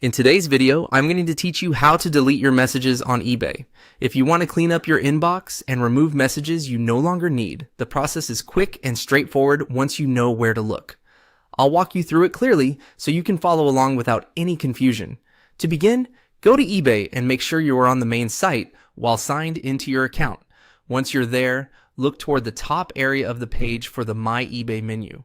In today's video, I'm going to teach you how to delete your messages on eBay. If you want to clean up your inbox and remove messages you no longer need, the process is quick and straightforward once you know where to look. I'll walk you through it clearly so you can follow along without any confusion. To begin, go to eBay and make sure you are on the main site while signed into your account. Once you're there, look toward the top area of the page for the My eBay menu.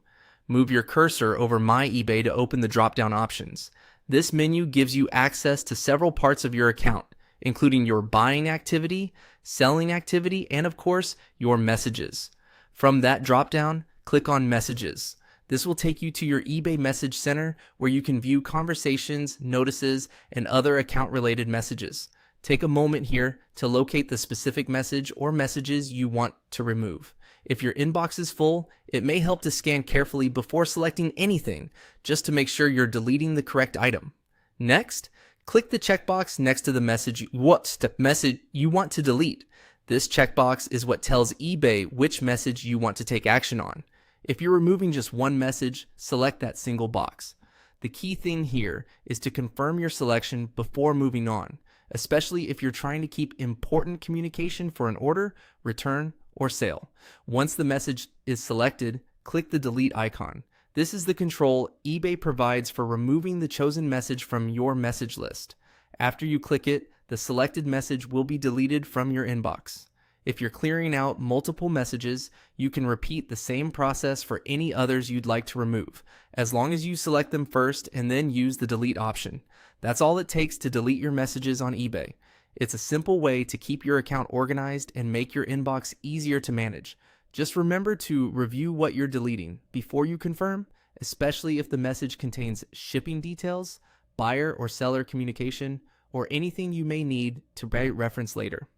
Move your cursor over My eBay to open the drop-down options. This menu gives you access to several parts of your account, including your buying activity, selling activity, and of course, your messages. From that drop-down, click on Messages. This will take you to your eBay Message Center where you can view conversations, notices, and other account-related messages. Take a moment here to locate the specific message or messages you want to remove. If your inbox is full, it may help to scan carefully before selecting anything, just to make sure you're deleting the correct item. Next, click the checkbox next to the message you want to delete. This checkbox is what tells eBay which message you want to take action on. If you're removing just one message, select that single box. The key thing here is to confirm your selection before moving on, especially if you're trying to keep important communication for an order, return, or sale. Once the message is selected, click the delete icon. This is the control eBay provides for removing the chosen message from your message list. After you click it, the selected message will be deleted from your inbox. If you're clearing out multiple messages, you can repeat the same process for any others you'd like to remove, as long as you select them first and then use the delete option. That's all it takes to delete your messages on eBay. It's a simple way to keep your account organized and make your inbox easier to manage. Just remember to review what you're deleting before you confirm, especially if the message contains shipping details, buyer or seller communication, or anything you may need to reference later.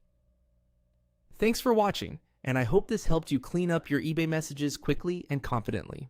Thanks for watching, and I hope this helped you clean up your eBay messages quickly and confidently.